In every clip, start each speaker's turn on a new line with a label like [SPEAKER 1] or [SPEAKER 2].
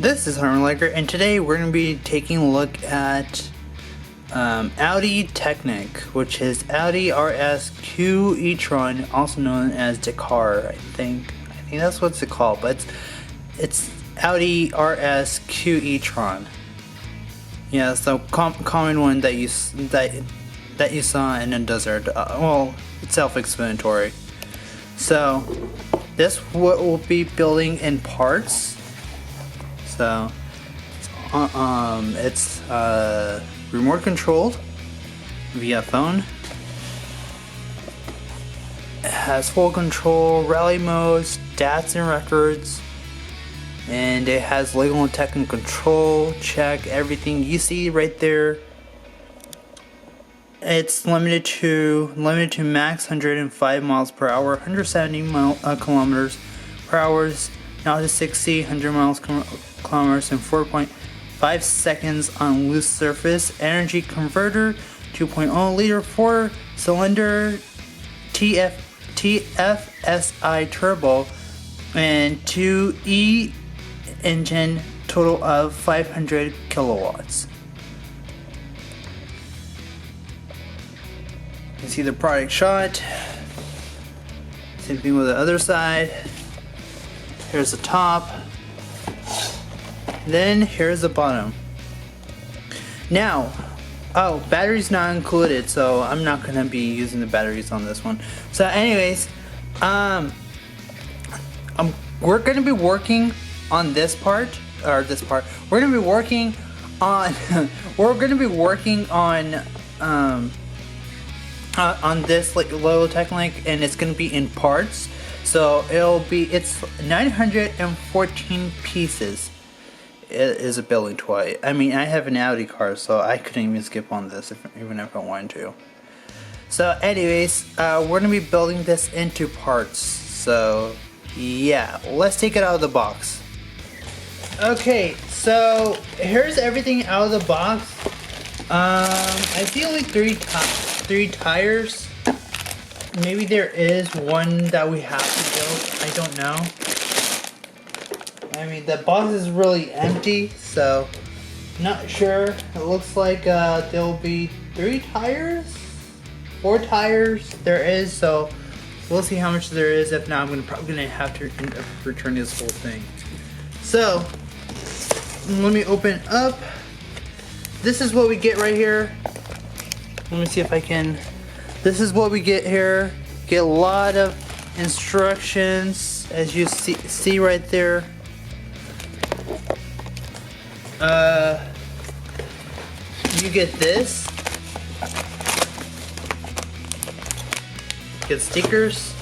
[SPEAKER 1] This is Harmanliger, and today we're going to be taking a look at Audi Technic, which is Audi RS-Q E-Tron, also known as Dakar. I think that's what it's called, but it's Audi RS-Q E-Tron. Yeah, it's the common one that you saw in the desert. Well, it's self-explanatory. So this what we'll be building in parts. So it's remote controlled via phone. It has full control, rally modes, stats and records, and it has legal and technical control. Check everything you see right there. It's limited to max 105 miles per hour, 170 kilometers per hour, now to 60, 100 miles kilometers in 4.5 seconds on loose surface. Energy converter, 2.0 liter 4-cylinder TFSI turbo, and 2E engine, total of 500 kilowatts. You can see the product shot. Same thing with the other side. Here's the top. Then here's the bottom. Now, batteries not included, so I'm not gonna be using the batteries on this one. So anyways, we're gonna be working on this part, We're gonna be working on on this like little Technic, and it's gonna be in parts. So it's 914 pieces. It is a building toy. I mean, I have an Audi car, so I couldn't even skip on this even if I wanted to. So anyways, we're gonna be building this into parts. So yeah, let's take it out of the box. Okay, so here's everything out of the box. I see only three tires. Maybe there is one that we have to build. I don't know. I mean, the box is really empty, so not sure. It looks like there'll be 3 tires, 4 tires. There is, so we'll see how much there is. If not, I'm probably gonna have to return this whole thing. So let me open up. This is what we get right here. Let me see if I can. This is what we get here. Get a lot of instructions, as you see right there. You get this. Get stickers.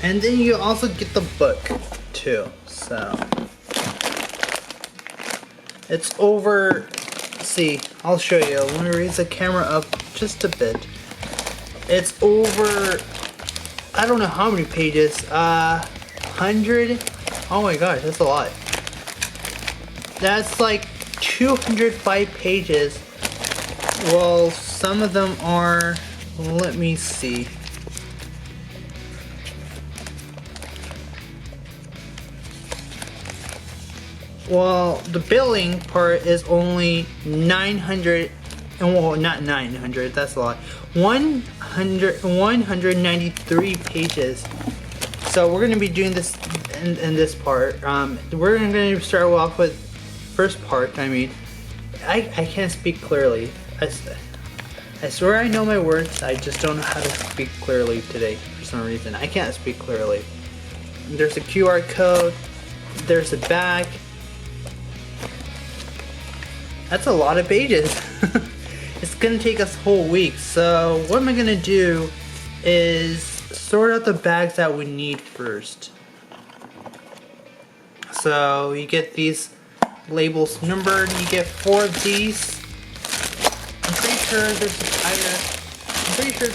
[SPEAKER 1] And then you also get the book too. So it's over. See, I'll show you. Let me raise the camera up just a bit. It's over, I don't know how many pages, 100, oh my gosh, that's a lot. That's like 205 pages. Well, some of them are, let me see. Well, the billing part is only 900, well, not 900, that's a lot. 193 pages. So we're going to be doing this in this part. We're going to start off with first part. I mean, I can't speak clearly. I swear I know my words. I just don't know how to speak clearly today for some reason. I can't speak clearly. There's a QR code. There's a back. That's a lot of pages. It's gonna take us a whole week. So what am I gonna do is sort out the bags that we need first. So you get these labels numbered. You get 4 of these. I'm pretty sure there's a tire. I'm pretty sure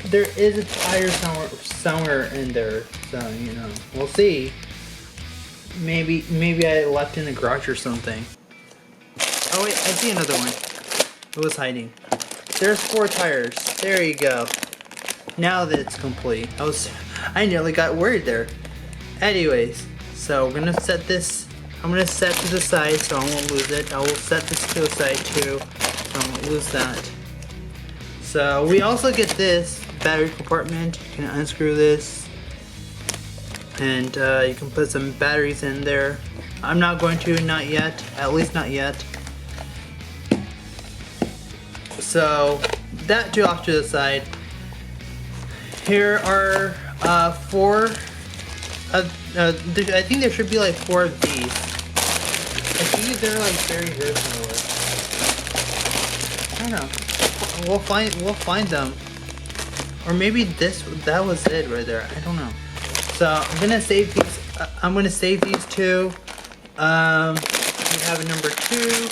[SPEAKER 1] there is a tire somewhere in there. So you know, we'll see. Maybe I left in the garage or something. Oh wait, I see another one. It was hiding. there's 4 tires. There you go. Now that it's complete. I nearly got worried there. Anyways, so we're gonna set this. I'm gonna set to the side so I won't lose it. I will set this to the side too, so I won't lose that. So we also get this battery compartment. You can unscrew this, and you can put some batteries in there. I'm not going to, not yet. At least not yet. So that too off to the side. Here are 4. I think there should be like 4 of these. I think they're like buried here somewhere. I don't know. We'll find them. Or maybe that was it right there. I don't know. So I'm gonna save these. I'm gonna save these 2. We have a number 2,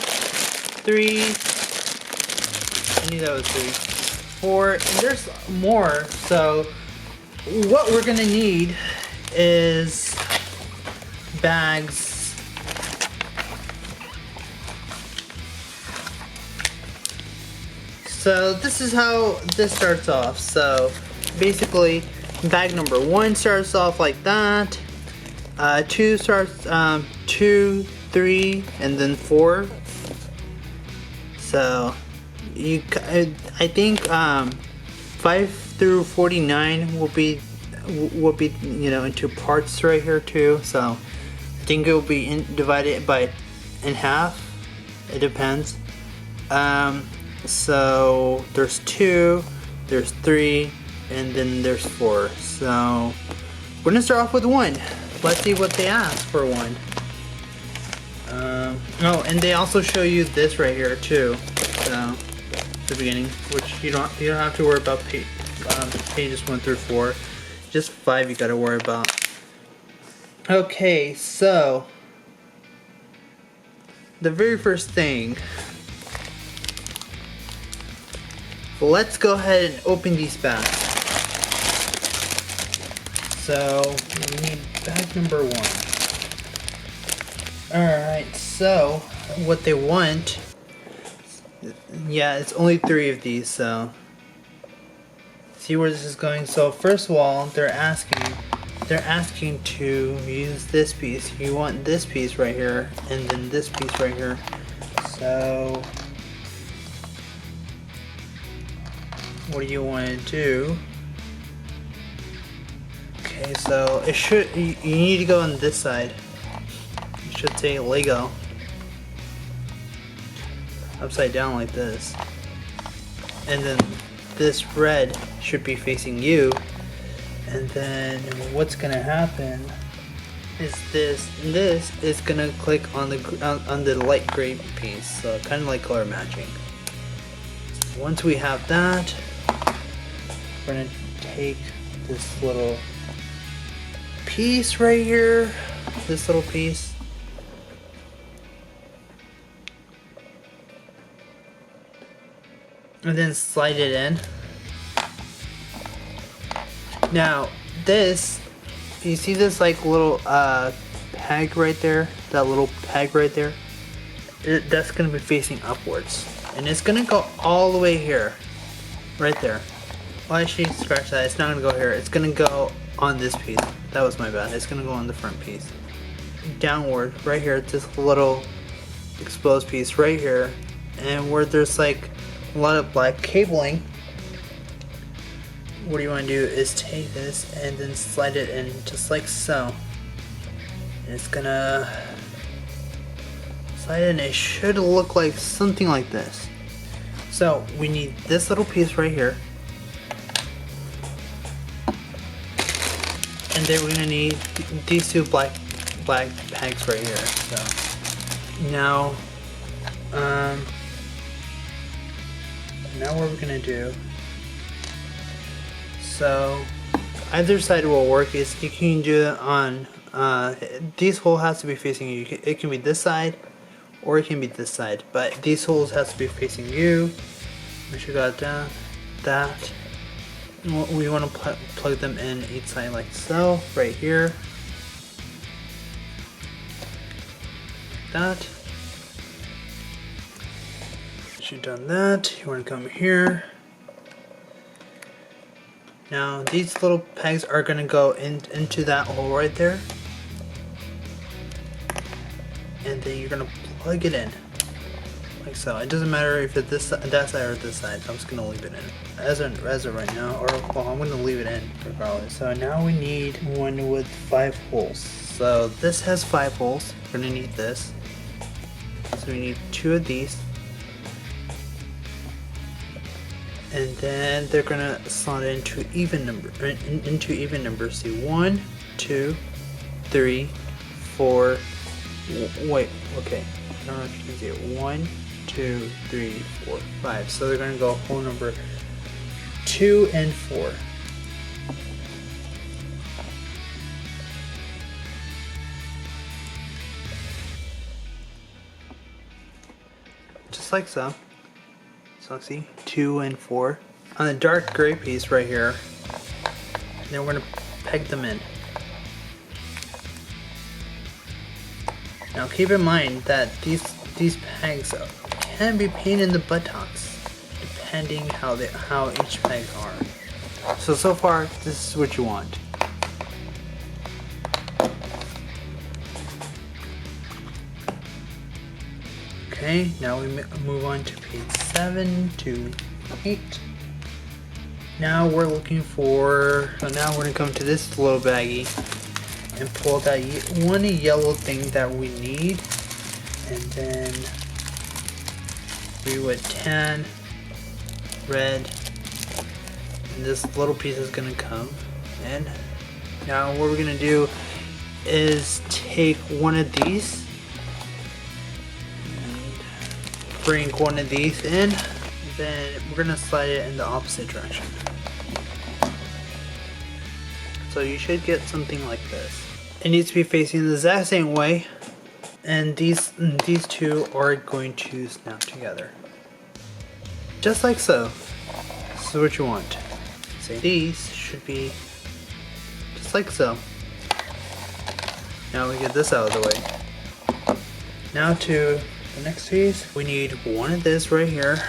[SPEAKER 1] 3. I knew that was 3. 4, and there's more. So what we're gonna need is bags. So this is how this starts off. So basically bag number 1 starts off like that. 2 starts 2, 3, and then 4. So I think 5 through 49 will be into parts right here too. So I think it will be divided in half. It depends. So there's 2, there's 3, and then there's 4. So we're gonna start off with 1. Let's see what they ask for 1. Oh, and they also show you this right here too. So the beginning, which you don't have to worry about pages 1 through 4. Just 5 you gotta worry about. Okay, so the very first thing, let's go ahead and open these bags. So we need bag number 1. Alright, so what they want, yeah, it's only 3 of these, so see where this is going. So first of all, they're asking to use this piece. You want this piece right here, and then this piece right here. So what do you want to do? Okay, so you need to go on this side. It should say Lego upside down like this, and then this red should be facing you, and then what's gonna happen is this is gonna click on the light gray piece, so kind of like color matching. Once we have that, we're gonna take this little piece right here, this little piece, and then slide it in. Now this, you see this like little peg right there, that little peg right there, that's gonna be facing upwards, and it's gonna go all the way here, right there. Well, actually, scratch that. It's not gonna go here. It's gonna go on this piece. That was my bad. It's gonna go on the front piece. Downward, right here, this little exposed piece right here, and where there's like a lot of black cabling, what you want to do is take this and then slide it in just like so. And it's gonna slide in. It should look like something like this. So we need this little piece right here, and then we're gonna need these 2 black pegs right here. So now what we're gonna do, so either side will work. Is you can do it on these hole has to be facing you. It can be this side or it can be this side, but these holes has to be facing you. Make sure you got that. We want to plug them in each side like so, right here. That Once you've done that, you want to come here. Now these little pegs are going to go into that hole right there. And then you're going to plug it in. Like so. It doesn't matter if it's that side or this side. I'm just going to leave it in. As of right now, or well, I'm going to leave it in regardless. So now we need one with 5 holes. So this has 5 holes. We're going to need this. So we need 2 of these. And then they're gonna slot into even numbers. See, 1, 2, 3, 4. Wait, okay. I don't know if you can see it. 1, 2, 3, 4, 5. So they're gonna go hole number 2 and 4. Just like so. So see, 2 and 4 on the dark gray piece right here. And then we're gonna peg them in. Now keep in mind that these pegs can be pain in the buttocks, depending how each peg are. So far, this is what you want. Okay, now we move on to page 7 to 8. Now we're looking for, so now we're gonna come to this little baggie and pull that one yellow thing that we need, and then we would tan, red, and this little piece is gonna come in. Now what we're gonna do is take one of these, bring one of these in, then we're gonna slide it in the opposite direction. So you should get something like this. It needs to be facing the exact same way, and these two are going to snap together. Just like so. This is what you want. So these should be just like so. Now we get this out of the way. Now to the next piece, we need one of this right here.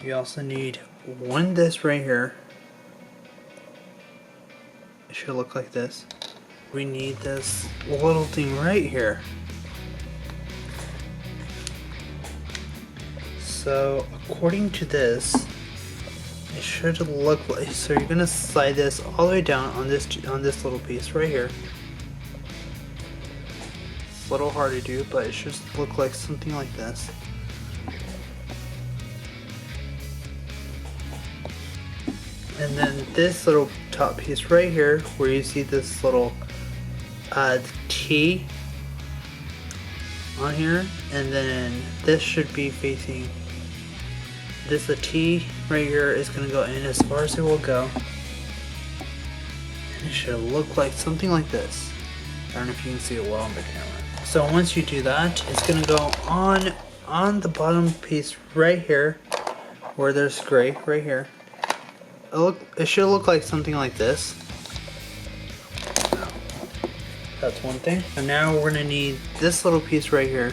[SPEAKER 1] We also need one of this right here. It should look like this. We need this little thing right here. So according to this, it should look like, so you're gonna slide this all the way down on this little piece right here. A little hard to do, but it should look like something like this. And then this little top piece right here, where you see this little T on here, and then this should be facing this. The T right here is going to go in as far as it will go, and it should look like something like this. I don't know if you can see it well on the camera. So once you do that, it's going to go on the bottom piece right here, where there's gray right here. It should look like something like this. That's one thing. And now we're gonna need this little piece right here.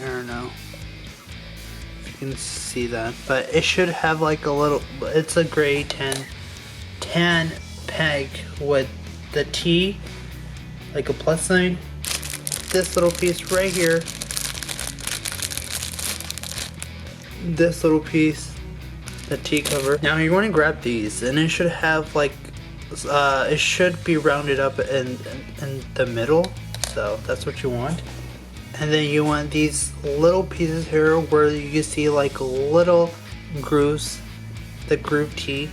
[SPEAKER 1] I don't know if you can see that, but it should have like a little, it's a gray tan peg with the T, like a plus sign. This little piece right here. This little piece, the T cover. Now you want to grab these, and it should have like, it should be rounded up in the middle, so that's what you want. And then you want these little pieces here where you can see like little grooves, the groove T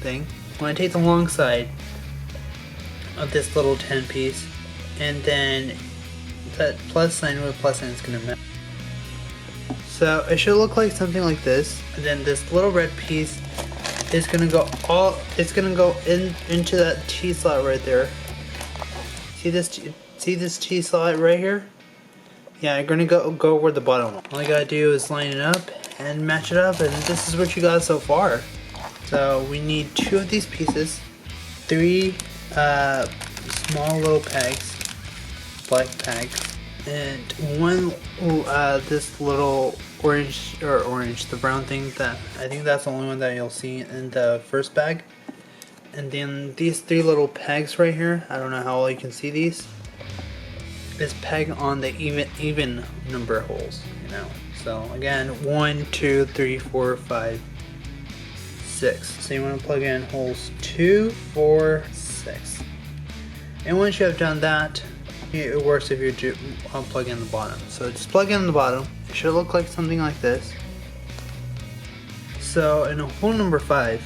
[SPEAKER 1] thing. I'm going to take the long side of this little 10 piece, and then that plus sign with plus sign is going to match. So it should look like something like this, and then this little red piece is gonna go into that T slot right there. See this T slot right here? Yeah, you're gonna go where the bottom one. All you gotta do is line it up and match it up, and this is what you got so far. So we need 2 of these pieces, 3 small little pegs, black pegs, And one, this little the brown thing, that I think that's the only one that you'll see in the first bag. And then these three little pegs right here, I don't know how well you can see these, is peg on the even number holes, you know. So again, 1, 2, 3, 4, 5, 6. So you want to plug in holes 2, 4, 6. And once you have done that, it works if you do plug in the bottom. So just plug in the bottom. It should look like something like this. So in hole number 5,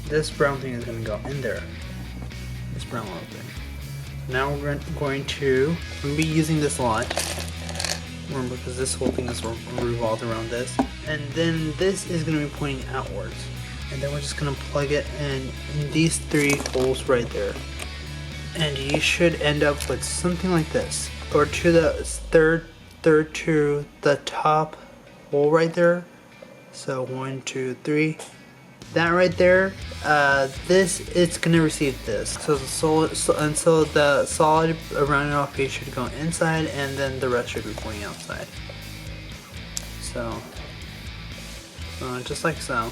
[SPEAKER 1] this brown thing is going to go in there. This brown little thing. Now we're going to be using this a lot. Remember, because this whole thing is revolved around this. And then this is going to be pointing outwards. And then we're just going to plug it in these 3 holes right there. And you should end up with something like this. Or to the third to the top hole right there. So 1, 2, 3. That right there, it's gonna receive this. So the solid rounded off piece should go inside, and then the rest should be going outside. So just like so.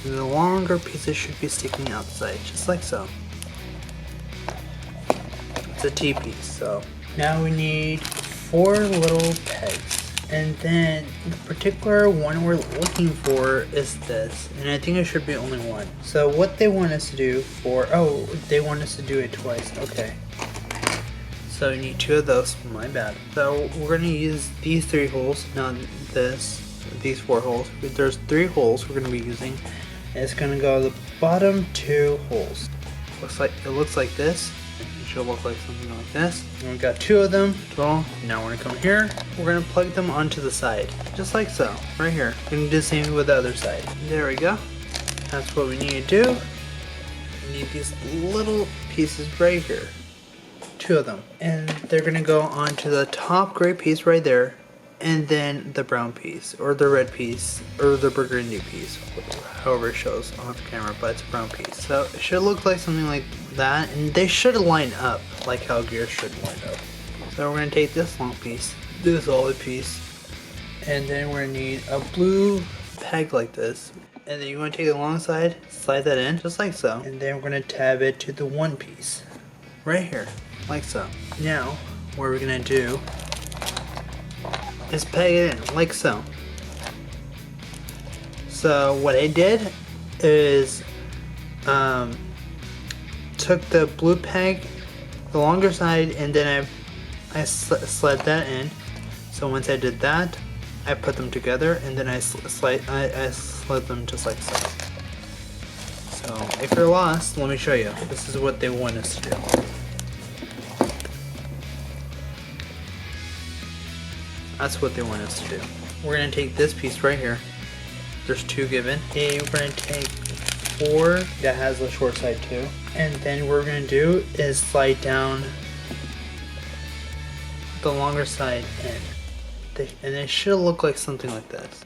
[SPEAKER 1] The longer pieces should be sticking outside, just like so. It's a T piece. So now we need 4 little pegs. And then the particular one we're looking for is this, and I think it should be only one. So what they want us to do they want us to do it twice. Okay. So you need 2 of those. My bad. So we're gonna use these 3 holes, not these 4 holes. There's 3 holes we're gonna be using. And it's gonna go the bottom 2 holes. It looks like this. It should look like something like this. And we got 2 of them. So now we're gonna come here. We're gonna plug them onto the side, just like so, right here. We're gonna do the same with the other side. There we go. That's what we need to do. We need these little pieces right here, 2 of them, and they're gonna go onto the top gray piece right there, and then the brown piece, or the red piece, or the burgundy piece, however it shows on the camera, but it's a brown piece. So it should look like something like that, and they should line up like how gears should line up. So we're gonna take this long piece, this solid piece, and then we're gonna need a blue peg like this, and then you're gonna take the long side, slide that in, just like so, and then we're gonna tab it to the one piece, right here, like so. Now, what we're gonna do is peg it in, like so. So what I did is took the blue peg, the longer side, and then I slid that in. So once I did that, I put them together, and then I slid them just like so. So if you're lost, let me show you. This is what they want us to do. That's what they want us to do. We're gonna take this piece right here. There's 2 given. And we're gonna take 4 that has the short side too. And then what we're gonna do is slide down the longer side in. And it should look like something like this.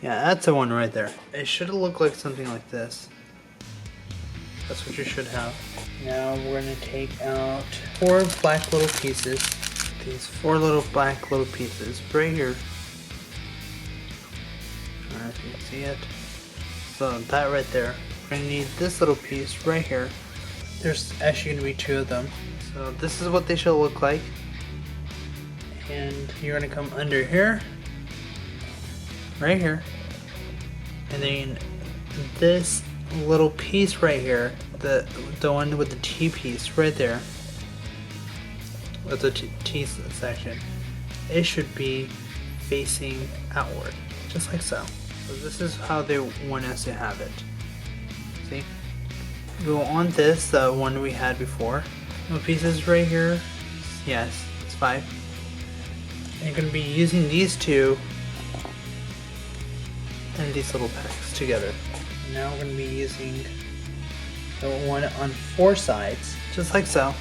[SPEAKER 1] Yeah, that's the one right there. It should look like something like this. That's what you should have. Now we're gonna take out 4 black little pieces. These 4 little black little pieces right here. I don't know if you can see it. So that right there. We're gonna need this little piece right here. There's actually gonna be 2 of them. So this is what they should look like. And you're gonna come under here, right here, and then this little piece right here, the one with the T piece right there, with the T section, it should be facing outward, just like so. So this is how they want us to have it. See? Go on this, the one we had before. The pieces right here, yes, it's 5. And you're going to be using these 2 and these little pegs together. Now we're going to be using the one on 4 sides, just like so.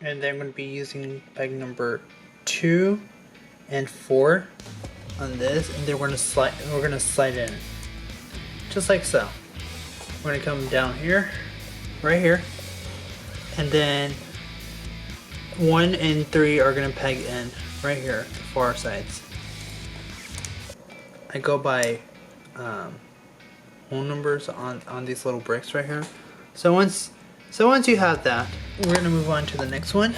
[SPEAKER 1] And then I'm going to be using peg number 2 and 4 on this, and then we're going to slide in, just like so. We're going to come down here, right here, and then 1 and 3 are gonna peg in right here, the far sides. I go by hole numbers on these little bricks right here. So once you have that, we're gonna move on to the next one.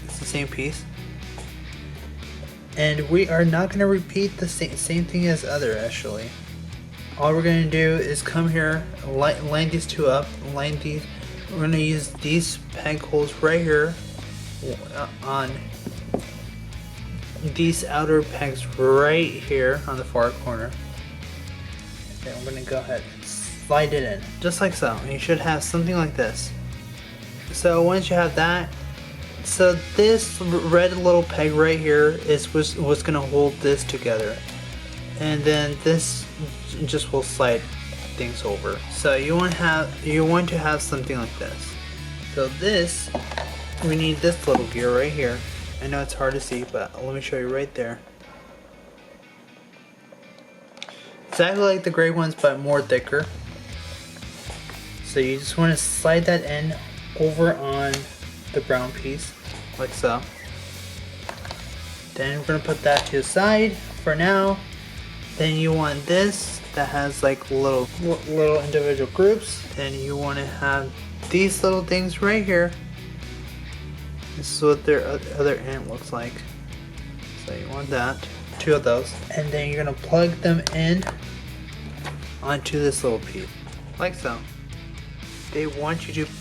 [SPEAKER 1] It's the same piece, and we are not gonna repeat the same thing as other. Actually, all we're gonna do is come here, line these two up, line these. We're gonna use these peg holes right here on these outer pegs right here on the far corner. Okay, I'm gonna go ahead and slide it in, just like so. And you should have something like this. So once you have that, so this red little peg right here is what's gonna hold this together, and then this just will slide things over. So you want to have something like this. So this, we need this little gear right here. I know it's hard to see, but let me show you right there. Exactly like the gray ones, but more thicker. So you just want to slide that in over on the brown piece, like so. Then we're going to put that to the side for now. Then you want this that has like little individual groups, and you want to have these little things right here. This is what their other end looks like. So you want that, 2 of those, and then you're gonna plug them in onto this little piece, like so. They want you to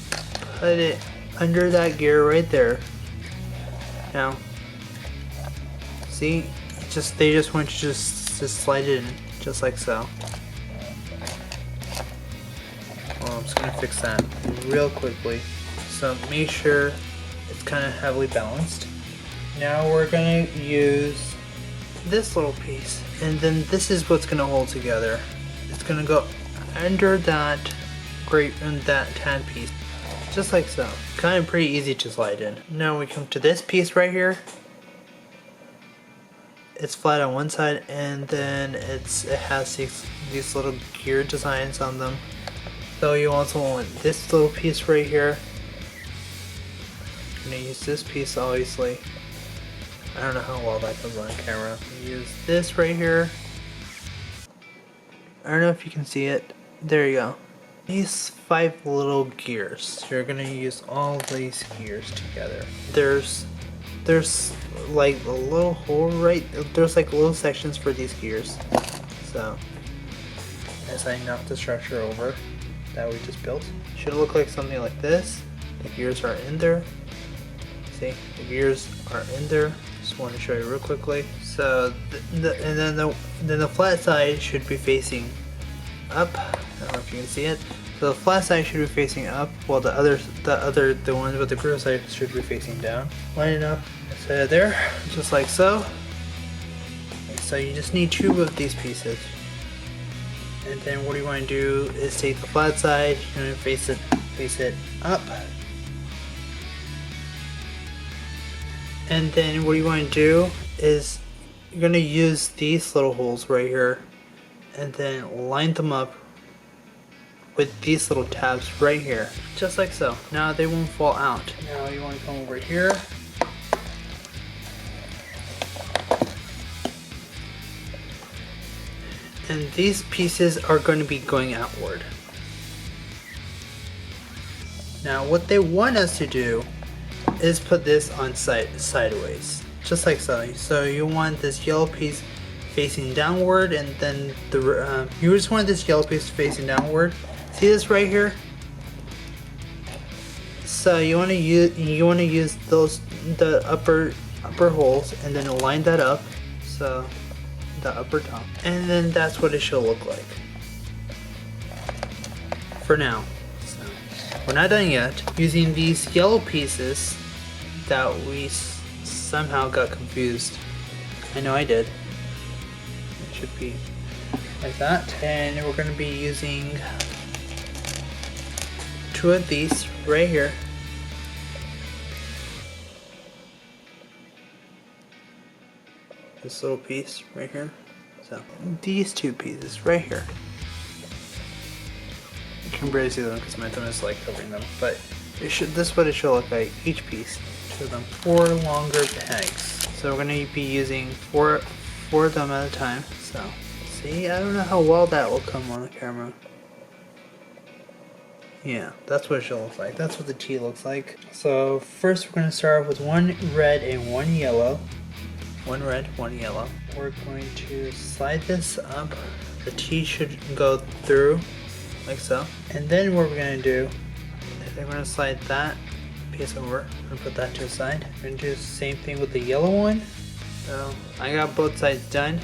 [SPEAKER 1] put it under that gear right there. Now, see, they just want you to just slide it in, just like so. Well, I'm just gonna fix that real quickly. So make sure it's kind of heavily balanced. Now we're gonna use this little piece, and then this is what's gonna hold together. It's gonna go under that grape and that tan piece, just like so. Kind of pretty easy to slide in. Now we come to this piece right here. It's flat on one side, and then it has these little gear designs on them. So you also want this little piece right here. I'm gonna use this piece, obviously. I don't know how well that comes on camera. Use this right here. I don't know if you can see it. There you go. These 5 little gears. You're gonna use all these gears together. There's like a little hole right. There's like little sections for these gears. So as I knock the structure over that we just built, it should look like something like this. The gears are in there. See, the gears are in there. Just want to show you real quickly. So, and then the flat side should be facing up. I don't know if you can see it. So the flat side should be facing up, while the ones with the groove side should be facing down. Line it up instead of there, just like so. So you just need 2 of these pieces. And then what you want to do is take the flat side, you're going to face it up. And then what you want to do is you're going to use these little holes right here and then line them up with these little tabs right here, just like so. Now they won't fall out. Now you want to come over here. And these pieces are going to be going outward. Now what they want us to do is put this on sideways, just like so. So you want this yellow piece facing downward, and then you just want this yellow piece facing downward. See this right here? So you want to use the upper holes, and then line that up. So the upper top, and then that's what it should look like for now. So we're not done yet. Using these yellow pieces that we somehow got confused. I know I did. It should be like that. And we're going to be using 2 of these right here. This little piece right here. So these 2 pieces right here. You can barely see them because my thumb is like covering them, but this is what it should look like, each piece. Show them 4 longer pegs. So we're going to be using four of them at a time. So, see, I don't know how well that will come on the camera. Yeah, that's what it should look like. That's what the T looks like. So first we're going to start with 1 red and 1 yellow. 1 red, 1 yellow. We're going to slide this up. The T should go through like so. And then what we're going to do is we're going to slide that piece over and put that to the side. We're going to do the same thing with the yellow one. So I got both sides done.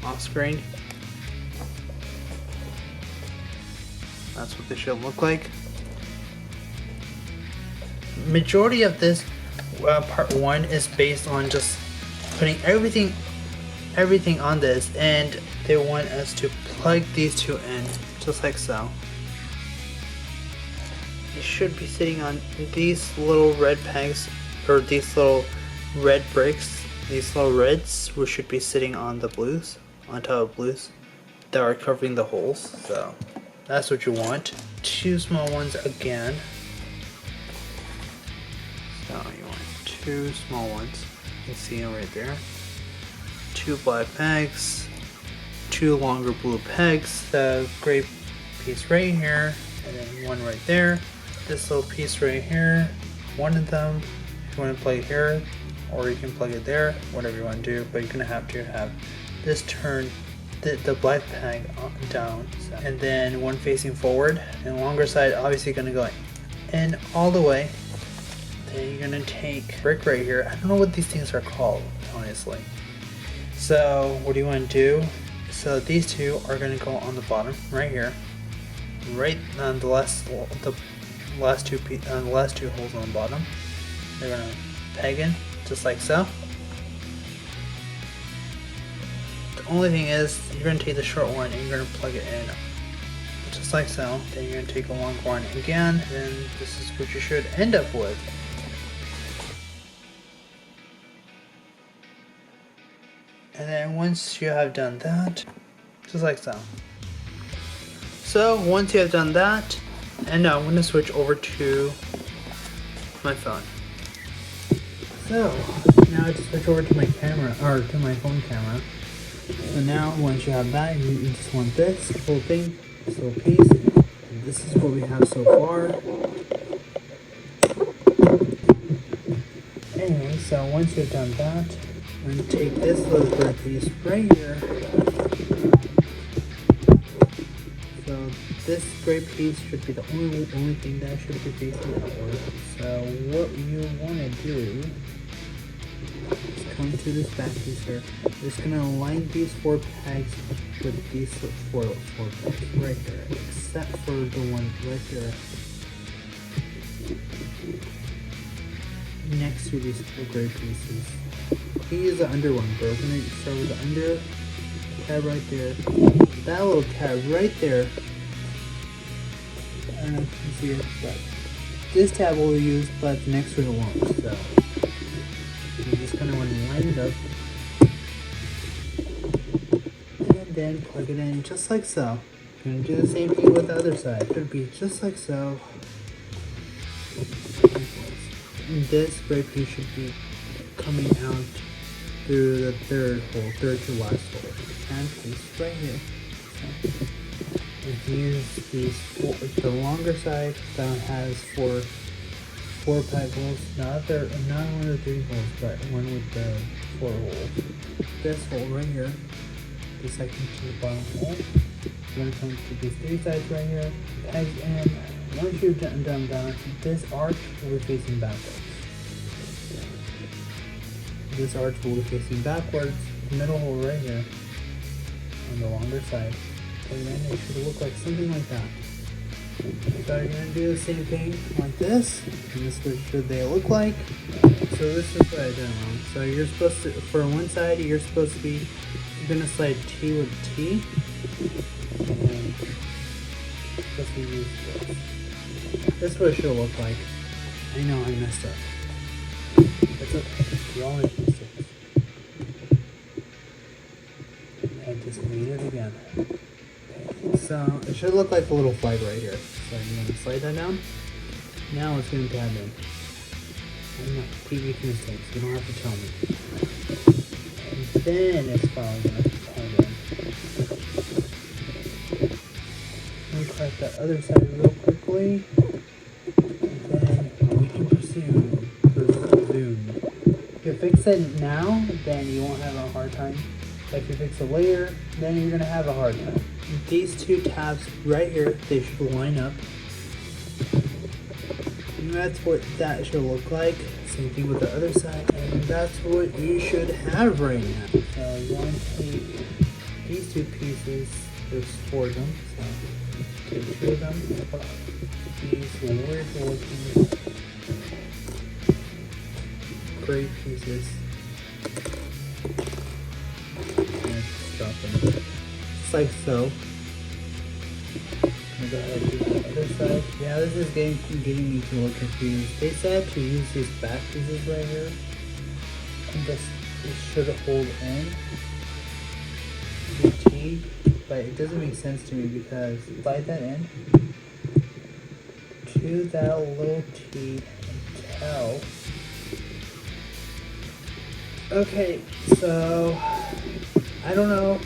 [SPEAKER 1] Off screen. That's what they should look like. Majority of this part 1 is based on just putting everything on this, and they want us to plug these 2 in just like so. You should be sitting on these little red pegs, or these little red bricks. These little reds should be sitting on the blues, on top of blues that are covering the holes. So that's what you want. 2 small ones again. So you want 2 small ones. You can see them right there. 2 black pegs. 2 longer blue pegs. The gray piece right here. And then 1 right there. This little piece right here. 1 of them. If you want to plug it here, or you can plug it there. Whatever you want to do. But you're going to have this turned, the black peg down, so. And then 1 facing forward, and longer side obviously going to go in all the way. Then you're going to take brick right here. I don't know what these things are called, honestly. So what do you want to do? So these 2 are going to go on the bottom right here, right on the last 2 holes on the bottom. They're going to peg in just like so. The only thing is, you're going to take the short one and you're going to plug it in just like so. Then you're going to take a long one again, and this is what you should end up with. And then once you have done that, just like so. So once you have done that, and now I'm going to switch over to my phone. So now I just switch over to my camera, or to my phone camera. So now once you have that, you just want this whole thing, this little piece. And this is what we have so far. Anyway, so once you've done that, I'm going to take this little gray piece right here. So this gray piece should be the only thing that should be facing outward. So what you want to do, come to this back piece here. We're just going to align these 4 pegs with these 4 pegs right here, except for the one right here next to these 4 gray pieces. He is the under one, but we're going to start with the under tab right there. That little tab right there, I don't know if you can see it, but this tab we'll use, but the next one won't. So you just kind of want to line it up, and then plug it in just like so. You're going to do the same thing with the other side. It should be just like so. And this gray piece should be coming out through the third to last hole. And piece right here. So, and use these the longer side that has four peg holes, not one of the 3 holes, but one with the 4 holes. This hole right here, the second to the bottom hole. You're going to come to these 3 sides right here, pegs in. Once you've done that, this arch will be facing backwards. This arch will be facing backwards. The middle hole right here on the longer side, and then it should look like something like that. So you're going to do the same thing like this, and this is what they look like. So this is what I did wrong. So you're supposed to, for one side, you're supposed to be, you're going to slide T with T, and you're supposed to use this. This is what it should look like. I know I messed up. It's okay. We all make mistakes. I just made it again. Okay. So it should look like a little flag right here. So you want to slide that down. Now it's going to tab in. I'm not keep making mistakes. You don't have to tell me. And then it's finally going to tab in. Let me crack that other side real quickly. And then we can pursue. If you fix it now, then you won't have a hard time. If you fix it later, then you're going to have a hard time. These two tabs right here, they should line up. And that's what that should look like. Same thing with the other side, and that's what you should have right now. So you want to take these two pieces, there's 4 of them, so take 2 of them, these weird looking gray pieces, and drop them just like so. Go ahead and do the other side. Yeah, this is getting me to look confused. They said to use these back pieces right here, and this should hold in the T, but it doesn't make sense to me because slide that in to that little T and tell. Okay, so I don't know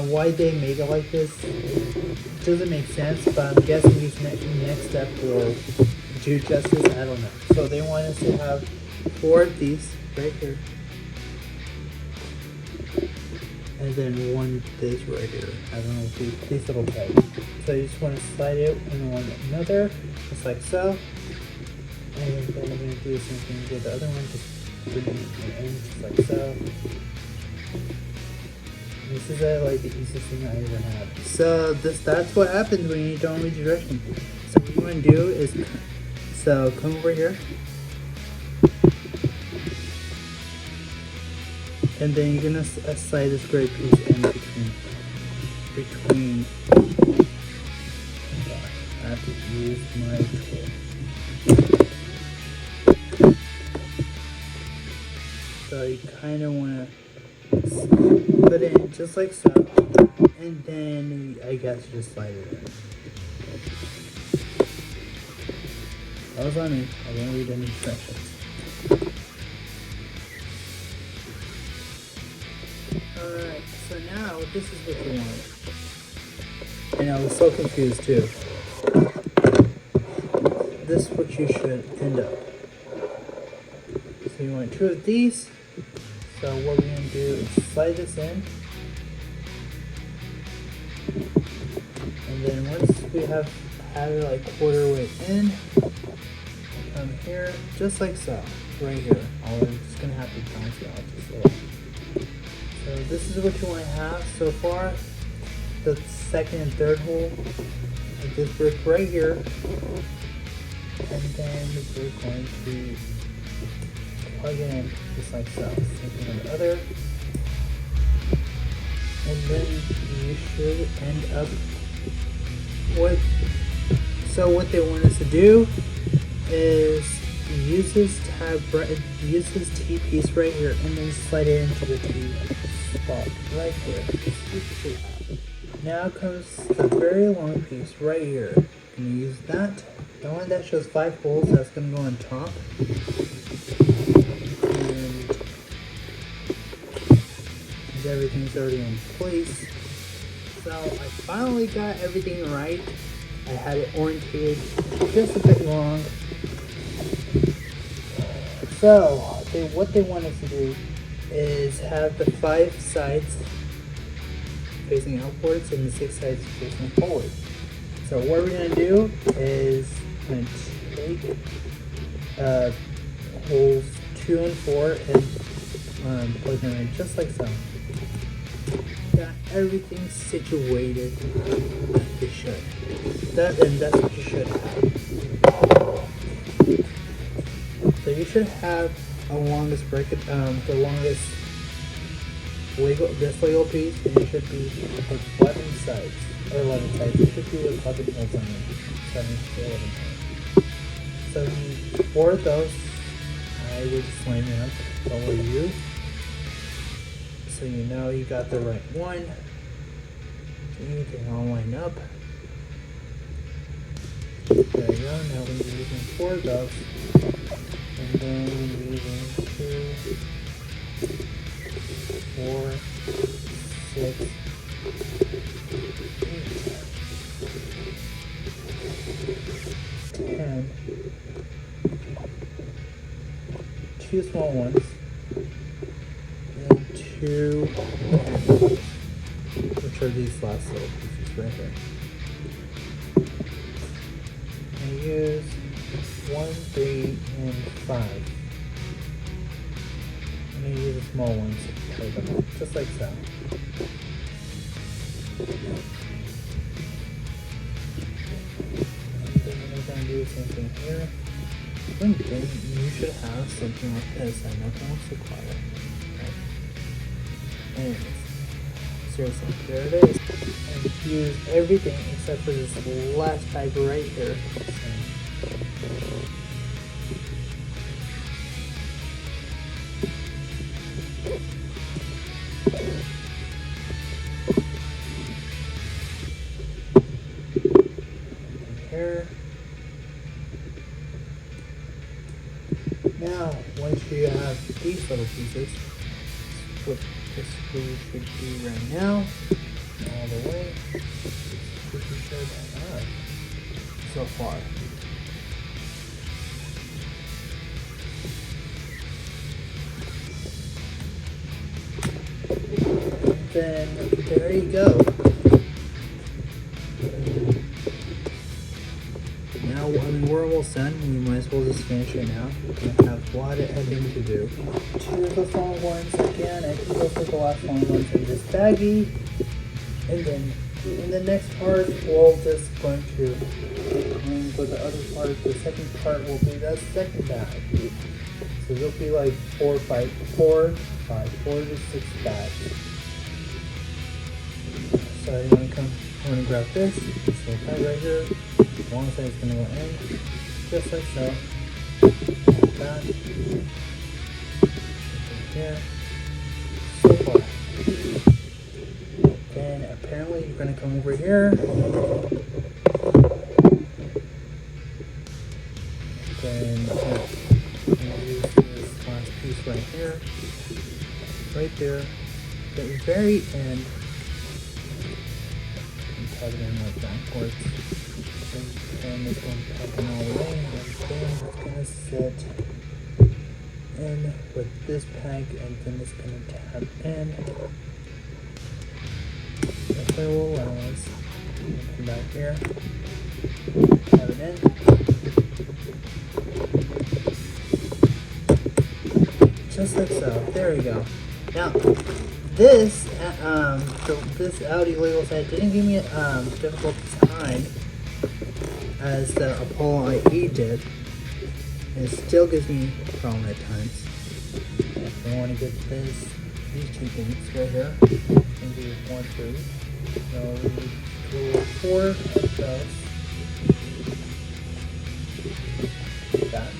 [SPEAKER 1] why they made it like this. It doesn't make sense, but I'm guessing these next step will do justice. I don't know. So they want us to have 4 of these right here, and then 1 this right here. I don't know, these little pegs. So you just want to slide it in one another, just like so. And then I'm going to do the same thing with the other one, just bring it in, just like so. This is like the easiest thing I ever had. So that's what happens when you don't read directions. So what you want to do is, so come over here, and then you're gonna slide this gray piece in between. I have to use my tool. So you kind of want to put it in just like so, and then I guess just slide it in. That was on me. I didn't read any instructions. Alright, so now this is what you want. And I was so confused too. This is what you should end up. So you want 2 of these. So what we're going to do is slide this in, and then once we have it like quarter way in, come here just like so, right here. We're just going to have to bounce it out just a little. So this is what you want to have so far. The second and third hole, like this brick right here, and then we're going to plug it in just like so. Same thing on the other. And then you should end up with, so what they want us to do is use this T piece right here and then slide it into the T spot right here. Now comes the very long piece right here. Gonna use that. The one that shows 5 holes, that's gonna go on top. Everything's already in place. So I finally got everything right. I had it orientated just a bit wrong. So what they want us to do is have the 5 sides facing outwards and the 6 sides facing forward. So what we're going to do is I'm going to take holes 2 and 4 and plug them in just like so. Got everything situated like it should. That's what you should have. So you should have a longest bracket, the longest Lego, this Lego piece, and it should be with 11 sides, or 11 sides. It should be with 11 holes on it. 7 to 11 holes. So you need 4 of those. I would just line it up. So will you. So you know you got the right one. See, they all line up. There we go. Now we're using 4 of those. And then we're using 2, 4, 6, 8, 10. 2 small ones. And 2 ones, which are these last little pieces right here. I use 1, 3, and 5. I'm going to use the small ones to tie them up, just like so. And then we're going to do the same thing here. One thing, you should have something like this. I know how to acquire. Okay. Anyways, seriously, there it is. And use everything except for this last pipe right here. Here. Now, once you have these little pieces, what this screw should do right now, all the way, pretty sure that so far. And then there you go. Now, I mean, we're almost done. We might as well just finish it now. We have a lot of editing to do. 2 of the small ones again. I think those are the last small ones in this baggie. And then in the next part, we'll just going to for the other part. The second part will be that second bag. So there'll be like 4 to 6 bags. So you want to come? I'm going to grab this. This little bag right here. One side is going to go in, just like so. Like that. Here. So far. Then apparently you're going to come over here. Then use this last piece right here. Right there. At the very end. And cut it in like backwards. And it's going to happen all the way, and then it's going to sit in with this peg, and then it's going to tap in. If it will allow us, come back here, tap it in. Just like so. There we go. Now, this this Audi Lego set didn't give me a difficult time as the Apollo IE did. It still gives me a problem at times. If I want to get these 2 things right here, and do 1 for each. So we do 4 of those. That.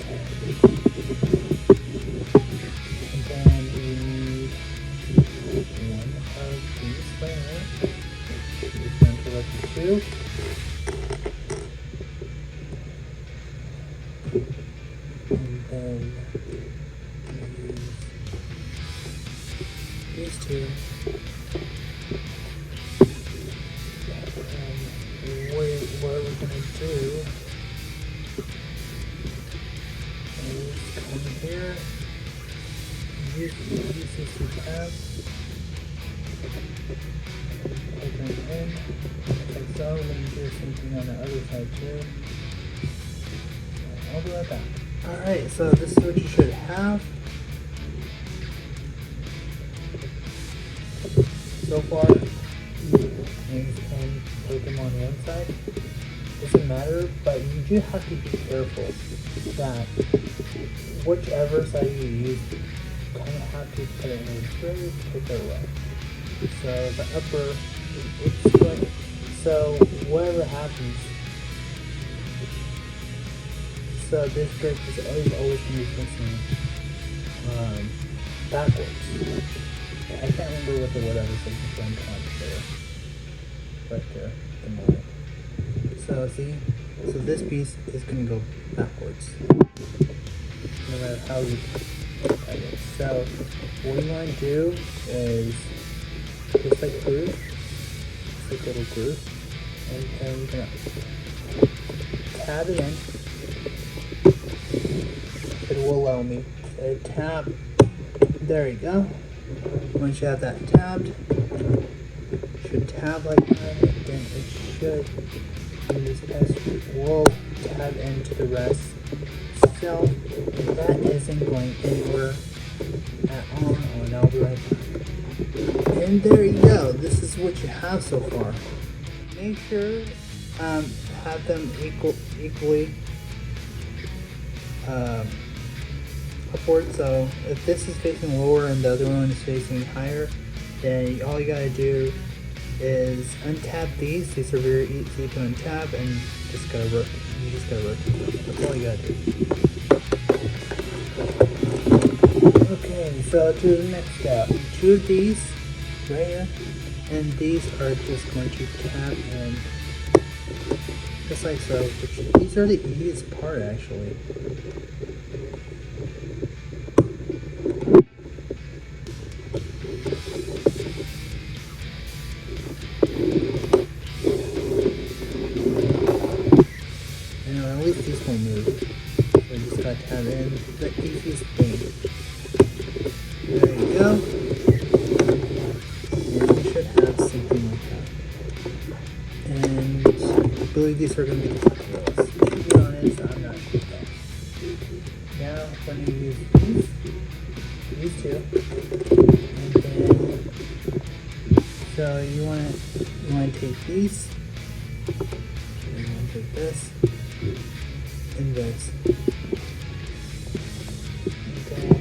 [SPEAKER 1] And then we need 1 of these right here. We're going to let the 2. And then use these 2. And what we're going to do is come here, use these 2 tabs, open it in, like so. We're going to do something on the other side too. I'll do like that. Alright, so this is what you should have. So far, you can put them on one side. Doesn't matter, but you do have to be careful that whichever side you use, you kind of have to put it in a very particular way. So the upper, it's like, so whatever happens, so this grip is always going to be facing backwards. I can't remember what the whatever says on top there. right there, the mold. So see, so this piece is going to go backwards, no matter how you cut it. So what you want to do is just like groove, just like a little groove, and then you're going to tab it in. It will allow me to tab. There you go. Once you have that tabbed, it should tab like that, and then it should use S will tab into the rest. So that isn't going anywhere at all. And I'll be right back. And there you go. This is what you have so far. Make sure have them equally upward. So if this is facing lower and the other one is facing higher, then all you gotta do is untab these. These are very easy to untab, and you just gotta rotate. That's all you gotta do. Okay, so to the next step. Two of these right here, and these are just going to tab in just like so. These are the easiest part actually. This will move. So just gotta tab in the easiest thing. There you go. And you should have something like that. And I believe these are going to be the top rows. To be honest, I'm not sure though. Now I'm going to use these two. And then, so you want to take these. And you want to take this. And this. And then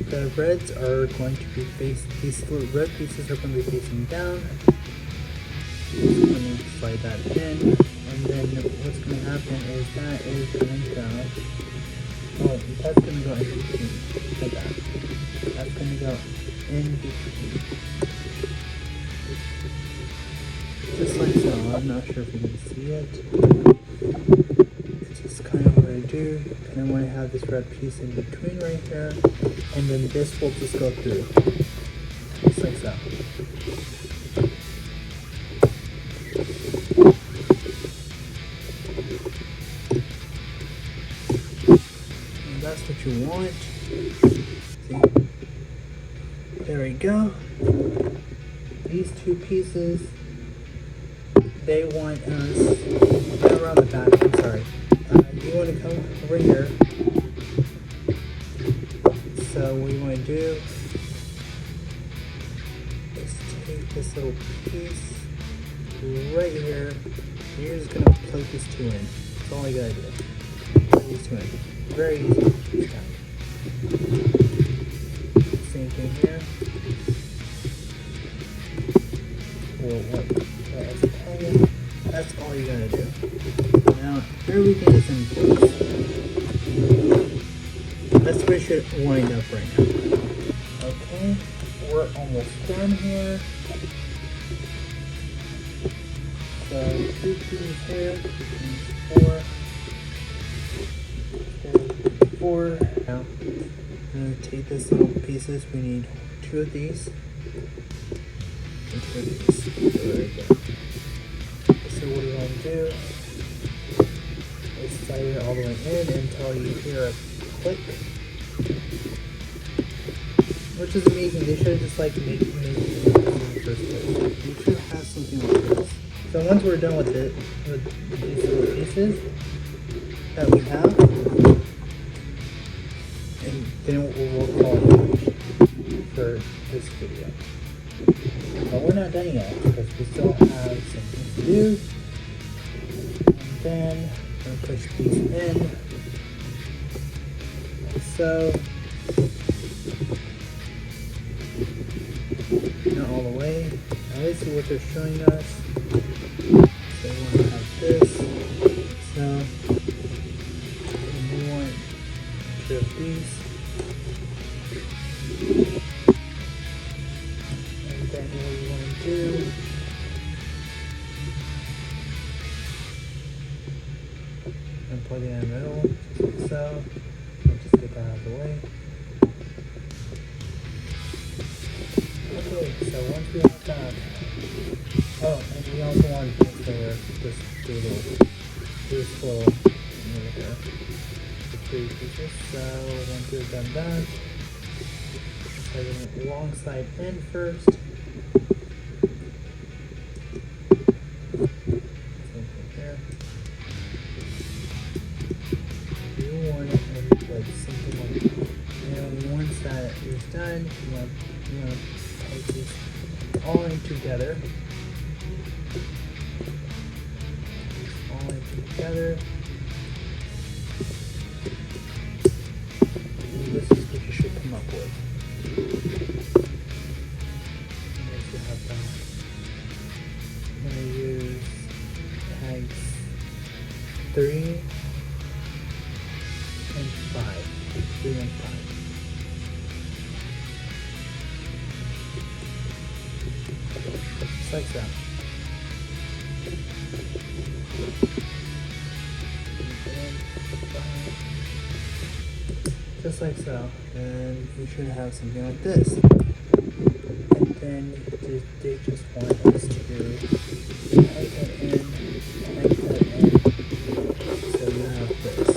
[SPEAKER 1] the reds are going to be facing, these red pieces are going to be facing down. Just going to slide that in, and then what's going to happen is that is going to go, oh, that's going to go in between, like that. That's going to go in between. Just like so. I'm not sure if you can see it. Kind of what I do, and I want to have this red piece in between right here, and then this will just go through, just like so. And that's what you want. See? There we go. These two pieces, they want us right around the back. I'm sorry. You want to come over here. So what you want to do is take this little piece right here. And you're just going to plug these two in. That's all you got to do. Plug these two in. Very easy. Same thing here. That's all you got to do. Now, everything is in place. That's where it should wind up right now. Okay, we're almost done here. So, 2 pieces here, 2 pieces, 4. Now, I'm going to take this little pieces. We need 2 of these and 2 of these. There we go. So what you want to do is slide it all the way in until you hear a click, which is amazing. They should have just like made it in the first place. You should have something like this. So once we're done with it, with these little pieces that we have, and then we'll call it for this video. But we're not done yet because we still have some things to do. And then we're going to push these in. So, not all the way. Now this is what they're showing us. So we want to have this. So, and we want 2 of these. And then what we want to do and plug it in the middle, just like so. And just get that out of the way. Okay, so once we have that, oh, and we also want to consider this little here, the 3 pieces. So once we've done that, plug it alongside in first. Once that is done, you want to take these all in together. And this is what you should come up with. And as you have that, I'm going to use tags 3 and 5. 3 and 5. Just like that. Just like so. And we should have something like this. And then they just want us to peg that in, so you have this.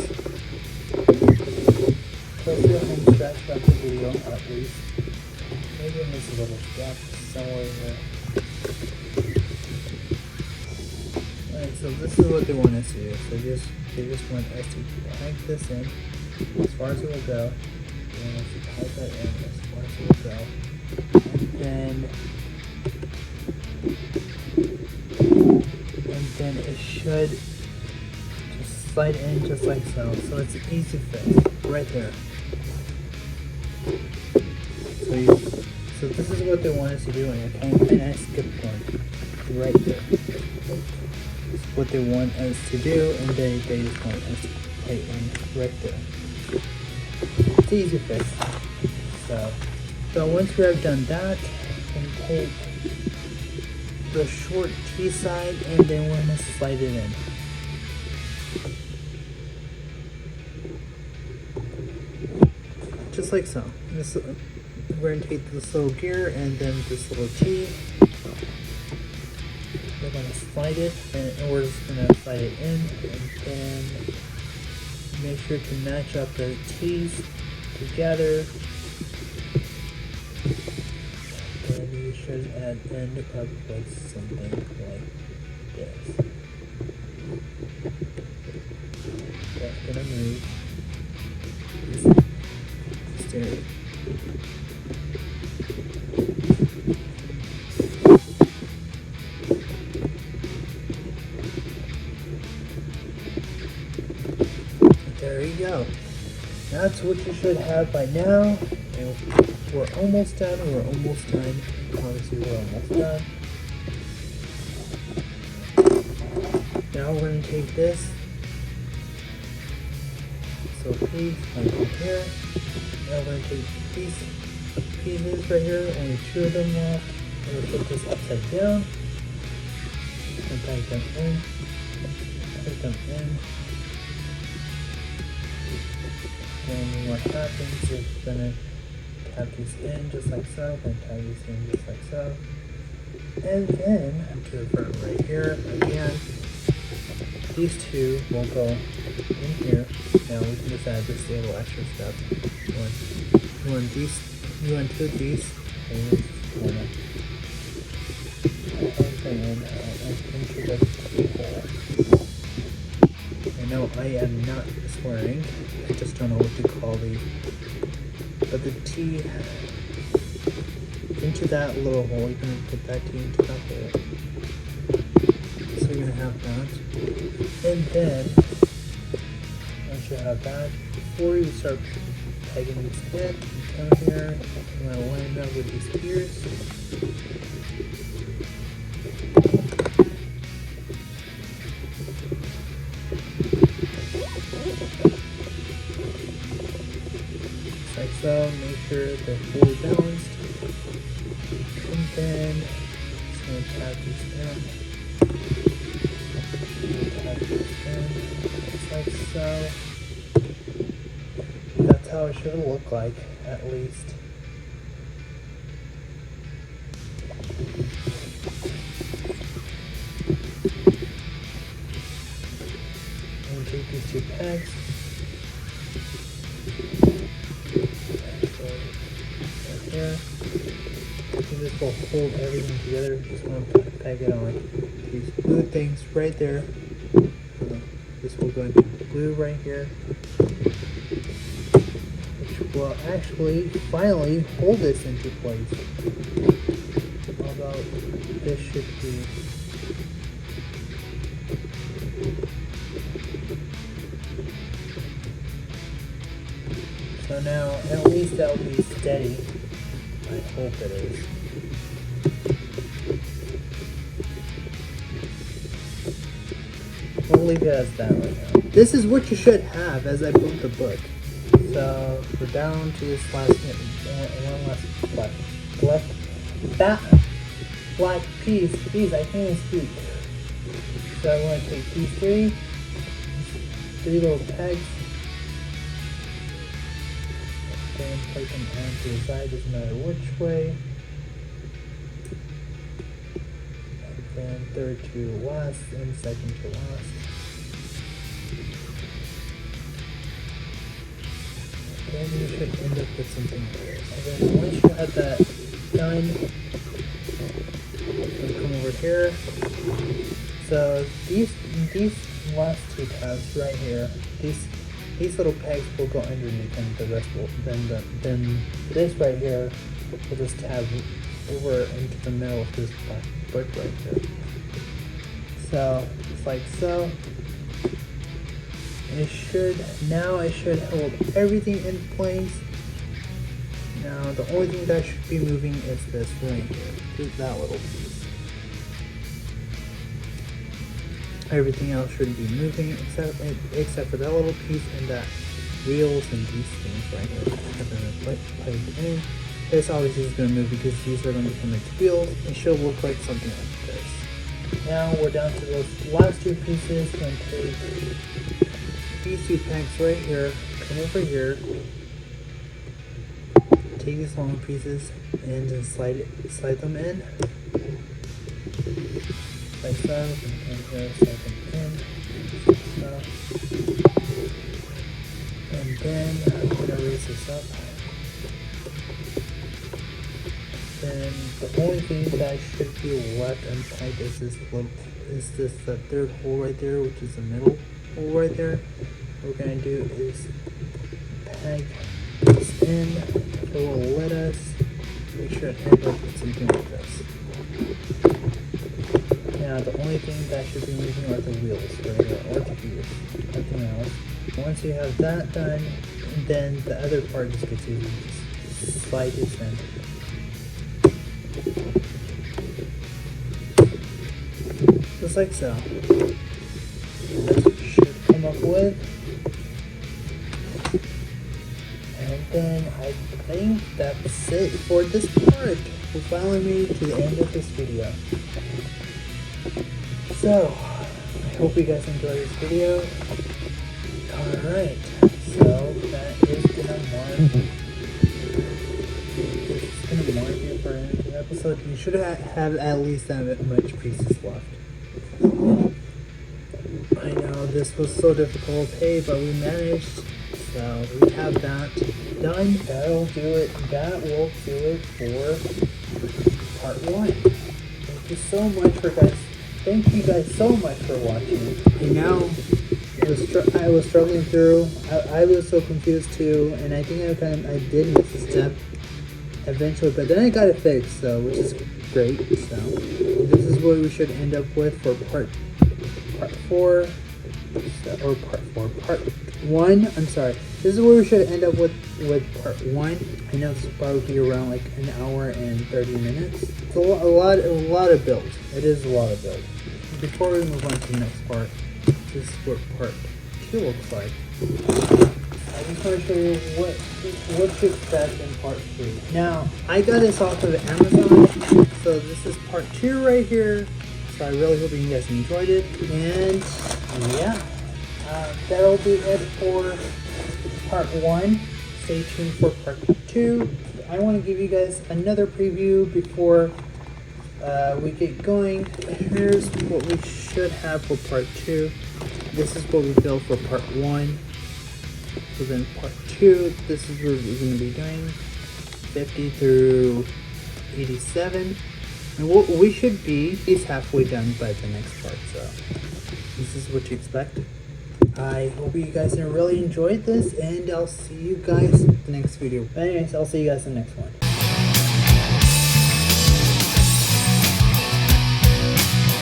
[SPEAKER 1] Let's do a home stretch back the video at least. Maybe I miss a little step somewhere here. Alright, so this is what they want us to do. So they just want us to peg this in as far as it will go. They want us to peg that in as far as it will go. And then it should just slide in just like so. So it's an easy fit right there. So this is what they want us to do, and I skipped one right there. This is what they want us to do, and they just want us to put in right there. It's easy fix. So once we have done that, we can take the short T side and then we're going to slide it in. Just like so. We're going to take this little gear and then this little T. We're going to slide it, and we're just going to slide it in, and then make sure to match up the T's together. And you should end up with something like this. That's going to move. Stay. There you go. That's what you should have by now. And we're almost done. Obviously, we're almost done. Now we're going to take this. So piece right here. Now we're going to take these pieces right here. Only 2 of them left. We're going to put this upside down. And tight them in. And what happens is we're going to tap these in just like so, and tie these in just like so. And then to the front right here, again, these 2 will go in here. Now we can just add this little extra stuff. You want 2 of these, and you want to put them in into the keyhole. I know I am not swearing, I just don't know what to call but the T into that little hole. You're going to put that T into that hole. So you're going to have that. And then, once you have that, before you start pegging these in, you come here, you want to line up with these gears. So make sure they're fully balanced, and then just going to tap these in, just like so. That's how it should look like, at least. And take these two pegs. Right here. This will hold everything together. Just want to peg it on these blue things right there. This will go into blue right here, which will actually finally hold this into place. Although this should be so now at least that'll be steady. I hope it is. We'll leave it as that right now. This is what you should have as I built the book. So we're down to this last one last black piece. Jeez, I can't even speak. So I want to take these three little pegs, and place them onto the side. Doesn't matter which way. And then third to last and second to last. Then you should end up with something here. And then once you have that done, you come over here. So these last two tabs right here, these little pegs will go underneath, and the rest will then this right here will just tab over into the middle of this book right here. So it's like so. And it should hold everything in place. Now the only thing that should be moving is this right here, just that little piece. Everything else should be moving except for that little piece and that wheels and these things right here. Plugged in. This obviously is going to move because these are going to become its wheels. It should look like something like this. Now we're down to those last two pieces. Going to take these two pegs right here, come over here, take these long pieces and then slide them in. Like so, and here, slide them in. So. And then I'm gonna raise this up. Then the only thing that should be left untied is this the third hole right there, which is the middle hole right there. What we're gonna do is peg this in. It will let us make sure it ends up with something like this. Now the only thing that should be moving are the wheels right here, or the gears, nothing else. Once you have that done, then the other part just gets easy. Just slide this in. Just like so. And that's what you should come up with. And then I think that's it for this part. We finally made it to the end of this video. So, I hope you guys enjoyed this video. Alright, so that is gonna mark it for the episode. You should have at least that much pieces left. I know this was so difficult, hey, but we managed. So we have that done. That will do it for part 1. Thank you so much Thank you guys so much for watching. And now I was struggling through. I was so confused too, and I think I did miss a step eventually, but then I got it fixed, so which is great. So this is what we should end up with for part 4, or part 1. I'm sorry. This is what we should end up with part 1. I know this will probably be around like an hour and 30 minutes. It's a lot of build. It is a lot of build. Before we move on to the next part, this is what part 2 looks like. I just want to show you what to expect in part 2. Now, I got this off of Amazon, so this is part 2 right here. So I really hope you guys enjoyed it, and yeah. that'll be it for part 1. Stay tuned for part 2. I want to give you guys another preview before we get going. Here's what we should have for part 2. This is what we built for part 1. So then part 2, this is what we're going to be doing. 50 through 87. And we should be at least halfway done by the next part. So this is what you expect. I hope you guys really enjoyed this, and I'll see you guys in the next video. Anyways, I'll see you guys in the next one.